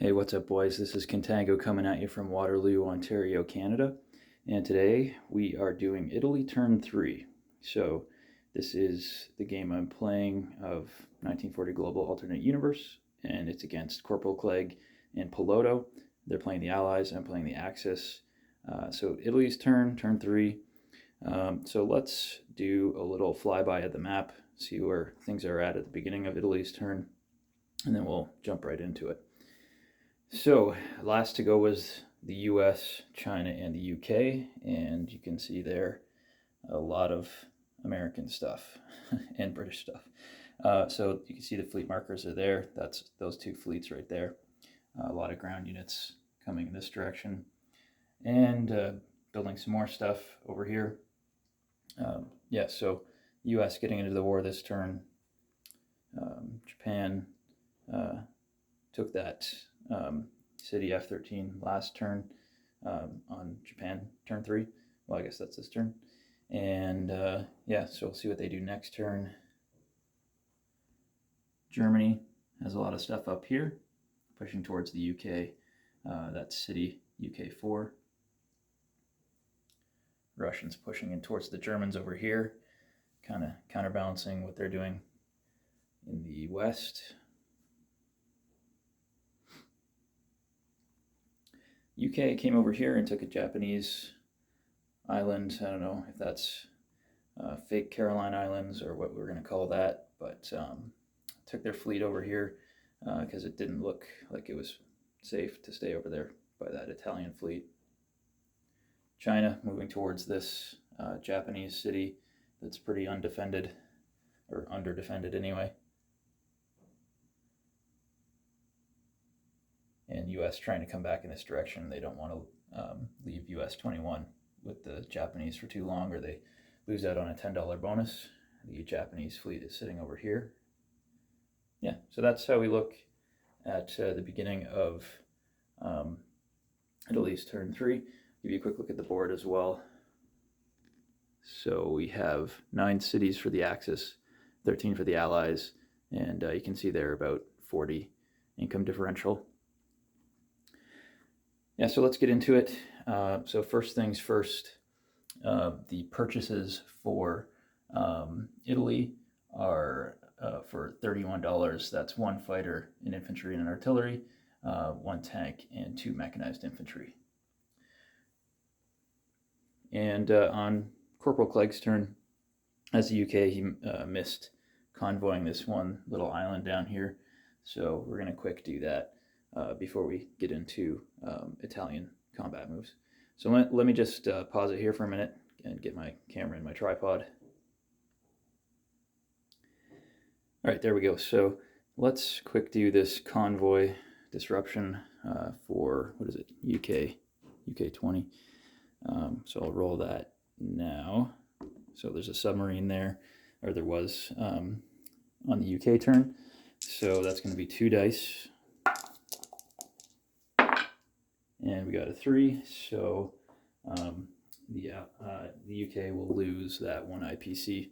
Hey, what's up, boys? This is Contango coming at you from Waterloo, Ontario, Canada. And today we are doing Italy Turn 3. So this is the game I'm playing of 1940 Global Alternate Universe, and it's against Corporal Clegg and Piloto. They're playing the Allies, I'm playing the Axis. So Italy's turn 3. So let's do a little flyby of the map, see where things are at the beginning of Italy's turn, and then we'll jump right into it. So last to go was the US, China, and the UK, and you can see there a lot of American stuff and British stuff. So you can see the fleet markers are there. That's those two fleets right there. A lot of ground units coming in this direction, and building some more stuff over here. So US getting into the war this turn. Japan took that city F13 last turn on Japan turn 3. Well, I guess that's this turn. And so we'll see what they do next turn. Germany has a lot of stuff up here, pushing towards the UK. That's city UK4. Russians pushing in towards the Germans over here, kind of counterbalancing what they're doing in the west. UK came over here and took a Japanese island. I don't know if that's fake Caroline Islands or what we're going to call that, but took their fleet over here because it didn't look like it was safe to stay over there by that Italian fleet. China moving towards this Japanese city that's pretty undefended, or underdefended anyway. And US trying to come back in this direction. They don't want to leave US 21 with the Japanese for too long, or they lose out on a $10 bonus. The Japanese fleet is sitting over here. So that's how we look at the beginning of Italy's turn 3. Give you a quick look at the board as well. So we have 9 cities for the Axis, 13 for the Allies, and you can see there about 40 income differential. So let's get into it. So first things first, the purchases for Italy are for $31. That's 1 fighter, an infantry, and an artillery, 1 tank, and 2 mechanized infantry. And on Corporal Clegg's turn, as the UK, he missed convoying this one little island down here. So we're going to quick do that before we get into Italian combat moves. So let me just pause it here for a minute and get my camera in my tripod. All right, there we go. So let's quick do this convoy disruption for, what is it, UK 20. So I'll roll that now. So there's a submarine there, or there was on the UK turn. So that's going to be 2 dice. And we got a 3, so the UK will lose that 1 IPC.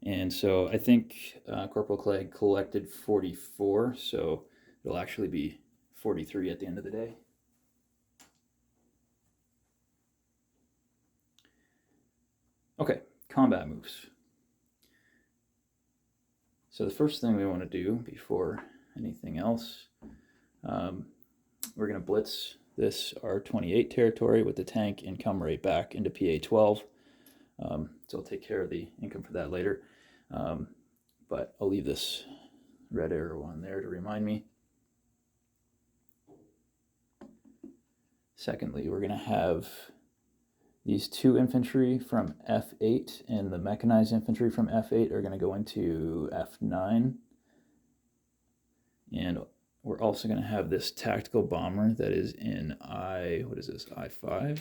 And so I think Corporal Clegg collected 44, so it'll actually be 43 at the end of the day. Okay, combat moves. So the first thing we want to do before anything else, we're going to blitz this R28 territory with the tank and come right back into PA12. So I'll take care of the income for that later. But I'll leave this red arrow on there to remind me. Secondly, we're going to have these 2 infantry from F8, and the mechanized infantry from F8 are going to go into F9. And we're also going to have this tactical bomber that is in I5?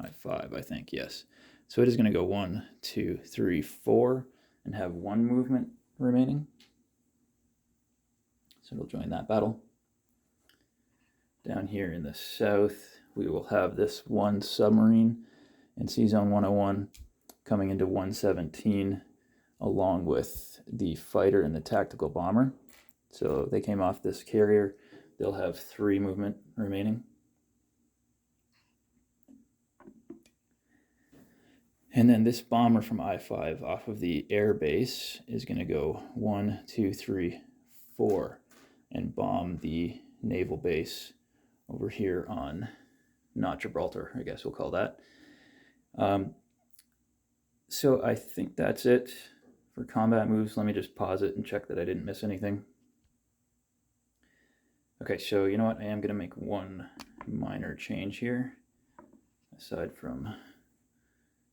I5, I think, yes. So it is going to go 1, 2, 3, 4, and have 1 movement remaining. So it'll join that battle. Down here in the south, we will have this 1 submarine in C-Zone 101 coming into 117, along with the fighter and the tactical bomber. So they came off this carrier. they'll have 3 movement remaining. And then this bomber from I-5 off of the air base is going to go 1, 2, 3, 4 and bomb the naval base over here on, not Gibraltar, I guess we'll call that. So I think that's it for combat moves. Let me just pause it and check that I didn't miss anything. Okay, so you know what? I am going to make one minor change here, aside from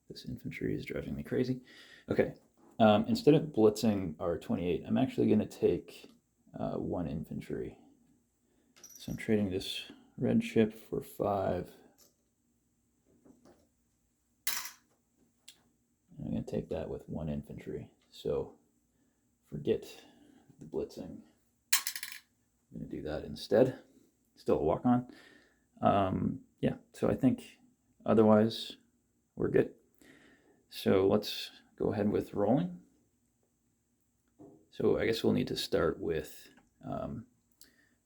this infantry is driving me crazy. Okay, instead of blitzing our 28, I'm actually going to take 1 infantry. So I'm trading this red ship for 5. I'm going to take that with 1 infantry. So forget the blitzing. I'm going to do that instead. Still a walk-on. Yeah, so I think otherwise we're good. So let's go ahead with rolling. So I guess we'll need to start with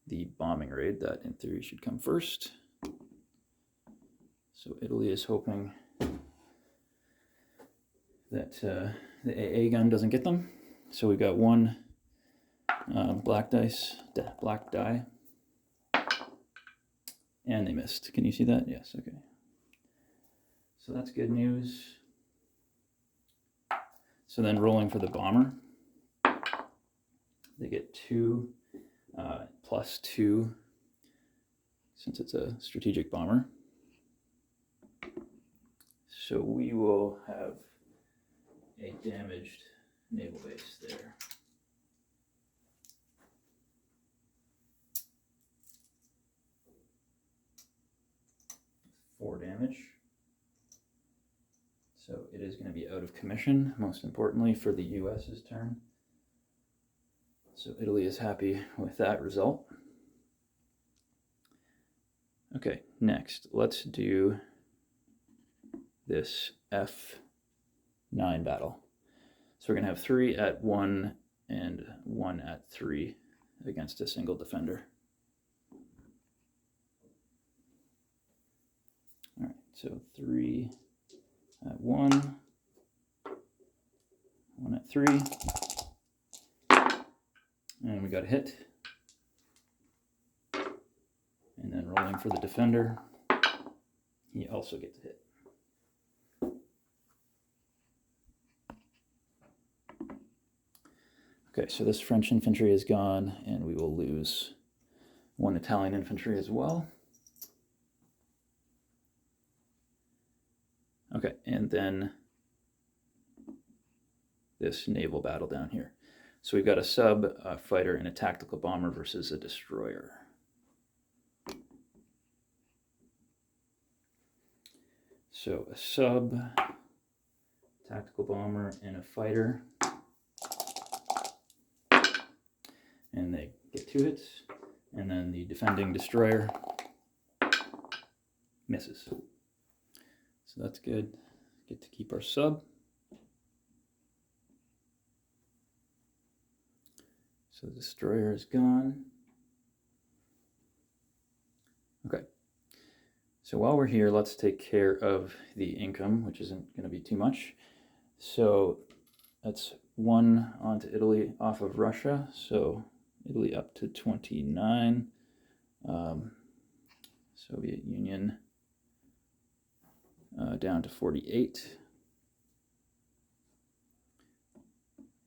the bombing raid. That in theory should come first. So Italy is hoping that the AA gun doesn't get them. So we've got 1 black die, and they missed. Can you see that? Yes, okay. So that's good news. So then rolling for the bomber, they get 2 plus 2 since it's a strategic bomber. So we will have a damaged naval base there. Four damage. So it is going to be out of commission, most importantly for the US's turn. So Italy is happy with that result. Okay, next let's do this F9 battle. So we're going to have 3 at 1 and 1 at 3 against a single defender. All right, so 3 at 1, 1 at 3, and we got a hit. And then rolling for the defender, he also gets a hit. Okay, so this French infantry is gone, and we will lose 1 Italian infantry as well. Okay, and then this naval battle down here. So we've got a sub, a fighter, and a tactical bomber versus a destroyer. So a sub, tactical bomber, and a fighter. And they get 2 hits. And then the defending destroyer misses. So that's good. Get to keep our sub. So the destroyer is gone. Okay. So while we're here, let's take care of the income, which isn't going to be too much. So that's 1 onto Italy off of Russia. So Italy up to 29. Soviet Union down to 48.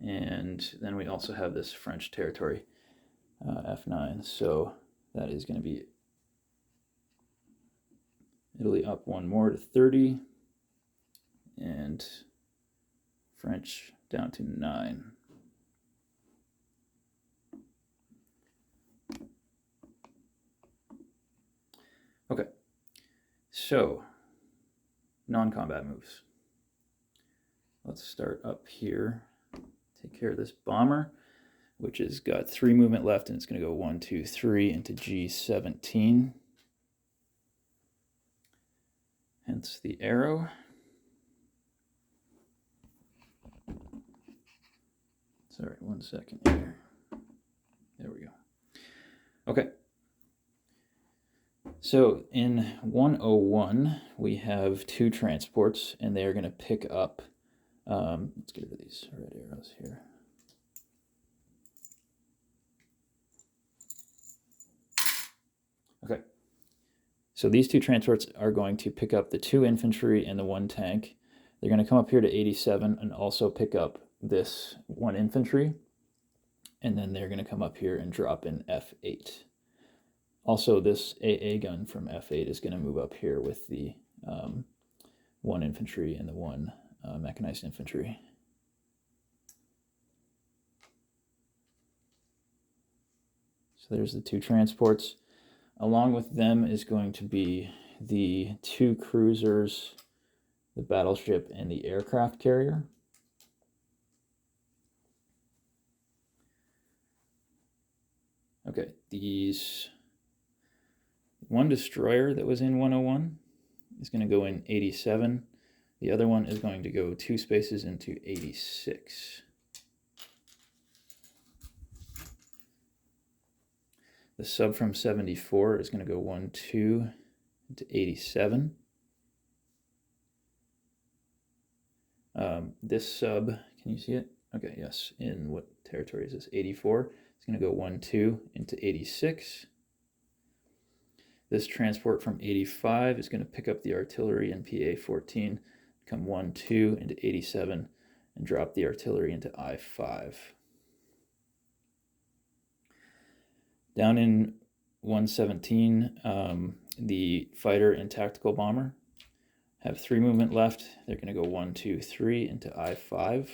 And then we also have this French territory, F9. So that is going to be Italy up 1 more to 30. And French down to 9. Okay, so non-combat moves. Let's start up here. Take care of this bomber, which has got 3 movement left, and it's going to go 1, 2, 3 into G17. Hence the arrow. Sorry, 1 second here. There we go. Okay, So in 101, we have 2 transports, and they are going to pick up, let's get rid of these red arrows here. Okay, so these 2 transports are going to pick up the 2 infantry and the 1 tank. They're going to come up here to 87 and also pick up this 1 infantry, and then they're going to come up here and drop in F8. Also, this AA gun from F8 is going to move up here with the 1 infantry and the 1 mechanized infantry. So there's the 2 transports. Along with them is going to be the 2 cruisers, the battleship, and the aircraft carrier. Okay, these 1 destroyer that was in 101 is going to go in 87. The other one is going to go 2 spaces into 86. The sub from 74 is going to go 1, 2 into 87. This sub, can you see it? Okay, yes. In what territory is this? 84. It's going to go 1, 2 into 86. This transport from 85 is going to pick up the artillery in PA-14, come 1, 2 into 87, and drop the artillery into I-5. Down in 117, the fighter and tactical bomber have 3 movement left. They're going to go 1, 2, 3 into I-5.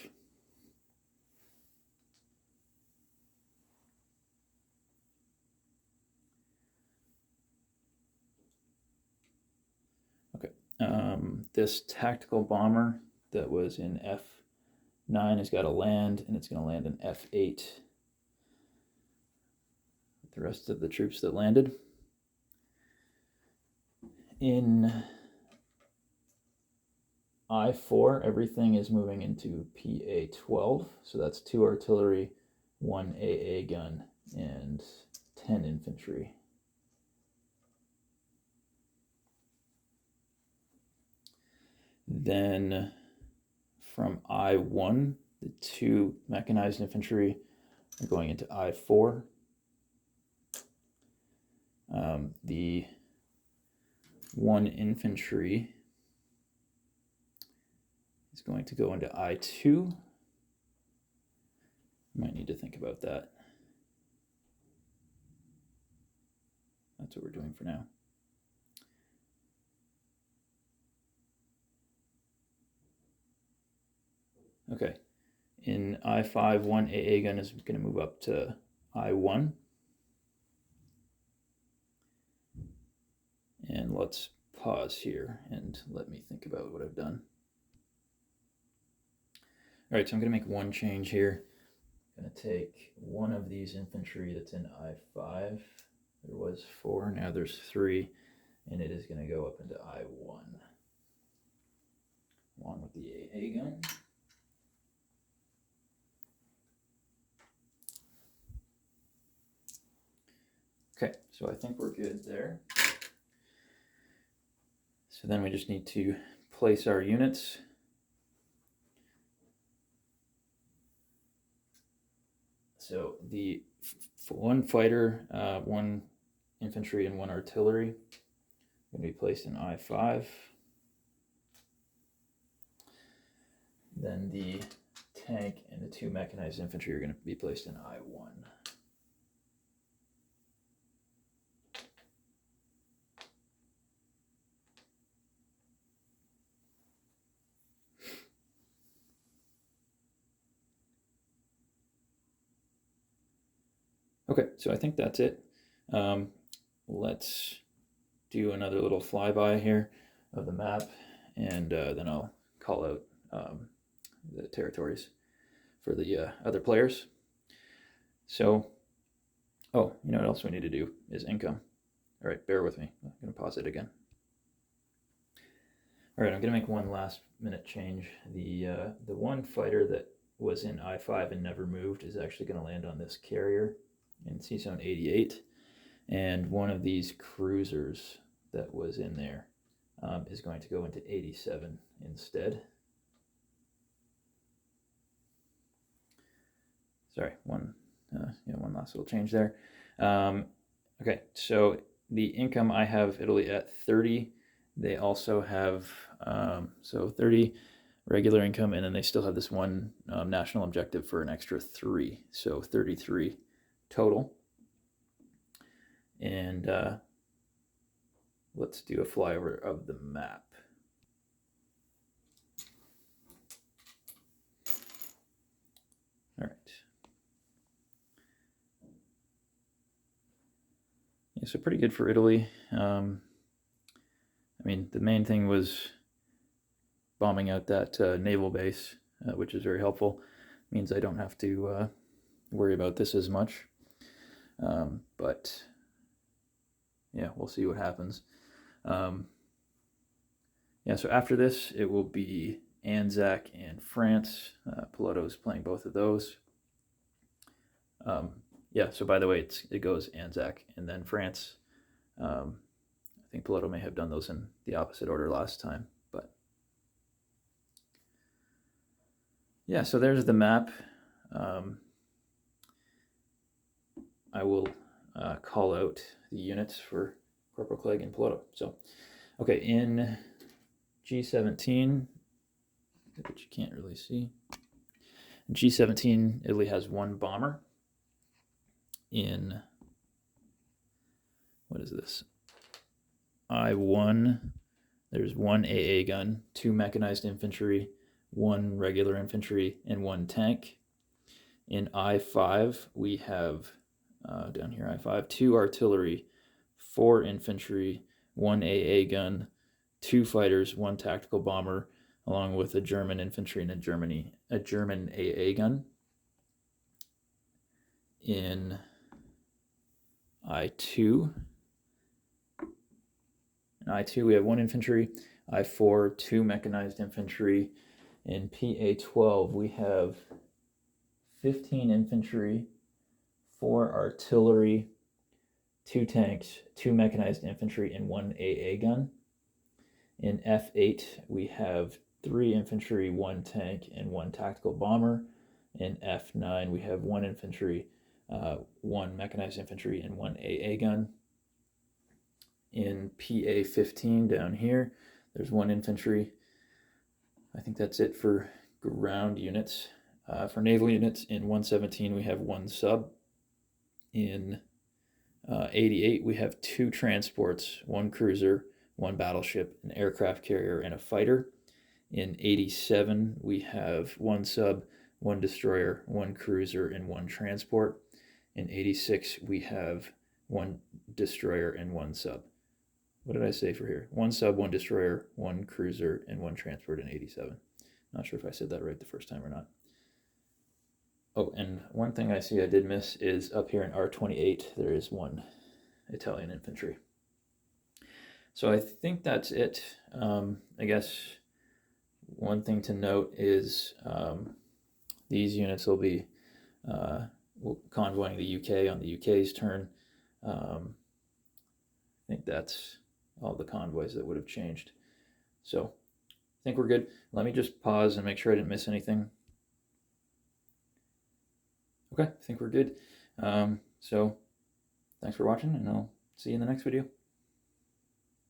Okay. This tactical bomber that was in F9 has got to land, and it's going to land in F8. The rest of the troops that landed. In I-4, everything is moving into PA-12, so that's 2 artillery, 1 AA gun, and 10 infantry. Then from I-1, the 2 mechanized infantry are going into I-4. The 1 infantry is going to go into I-2. Might need to think about that. That's what we're doing for now. Okay, in I-5, 1 AA gun is going to move up to I-1. And let's pause here and let me think about what I've done. All right, so I'm going to make 1 change here. I'm going to take 1 of these infantry that's in I-5. There was 4, now there's 3, and it is going to go up into I-1, along with the AA gun. Okay, so I think we're good there. So then we just need to place our units. So the 1 fighter, 1 infantry, and 1 artillery are going to be placed in I-5. Then the tank and the 2 mechanized infantry are going to be placed in I-1. Okay, so I think that's it. Let's do another little flyby here of the map, and then I'll call out the territories for the other players. So, oh, you know what else we need to do is income. All right, bear with me. I'm going to pause it again. All right, I'm going to make 1 last minute change. The 1 fighter that was in I-5 and never moved is actually going to land on this carrier in C-Zone 88. And one of these cruisers that was in there is going to go into 87 instead. Sorry, one last little change there. Okay, so the income, I have Italy at 30. They also have, so 30 regular income, and then they still have this one national objective for an extra 3, so 33 total. And let's do a flyover of the map. All right. Yeah, so pretty good for Italy. I mean, the main thing was bombing out that naval base, which is very helpful. It means I don't have to worry about this as much. But yeah, we'll see what happens. Yeah, so after this, it will be ANZAC and France. Piloto is playing both of those. Yeah, so by the way, it goes ANZAC and then France. I think Piloto may have done those in the opposite order last time, but yeah, so there's the map. I will call out the units for Corporal Clegg and Piloto. So, okay, in G17, which you can't really see, in G17, Italy has one bomber. In, what is this? I1, there's one AA gun, 2 mechanized infantry, 1 regular infantry, and 1 tank. In I5, we have, down here, I5, 2 artillery, 4 infantry, 1 AA gun, 2 fighters, 1 tactical bomber, along with a German infantry and a German AA gun. In I2, we have 1 infantry, I4, 2 mechanized infantry. In PA12, we have 15 infantry, 4 artillery, 2 tanks, 2 mechanized infantry, and 1 AA gun. In F8, we have 3 infantry, 1 tank, and 1 tactical bomber. In F9, we have 1 infantry, 1 mechanized infantry, and 1 AA gun. In PA15 down here, there's 1 infantry. I think that's it for ground units. For naval units, in 117, we have 1 sub. In 88, we have 2 transports, 1 cruiser, 1 battleship, an aircraft carrier, and a fighter. In 87, we have 1 sub, 1 destroyer, 1 cruiser, and 1 transport. In 86, we have 1 destroyer and 1 sub. What did I say for here? 1 sub, 1 destroyer, 1 cruiser, and 1 transport in 87. Not sure if I said that right the first time or not. Oh, and one thing I see I did miss is up here in R28, there is 1 Italian infantry. So I think that's it. I guess one thing to note is these units will be convoying the UK on the UK's turn. I think that's all the convoys that would have changed. So I think we're good. Let me just pause and make sure I didn't miss anything. Okay, I think we're good. So thanks for watching, and I'll see you in the next video.